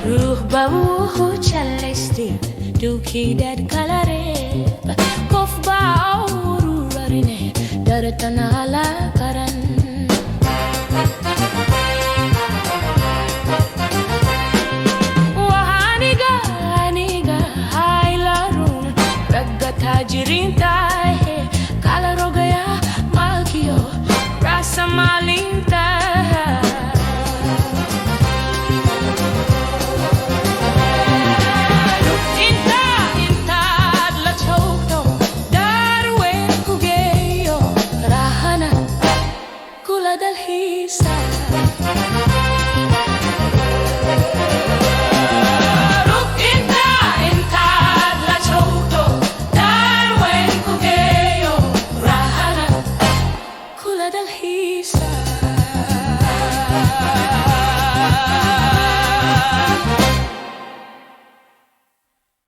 Ruh bawu chalesti duki dad kalare kof ba auru rarine daratana ala karan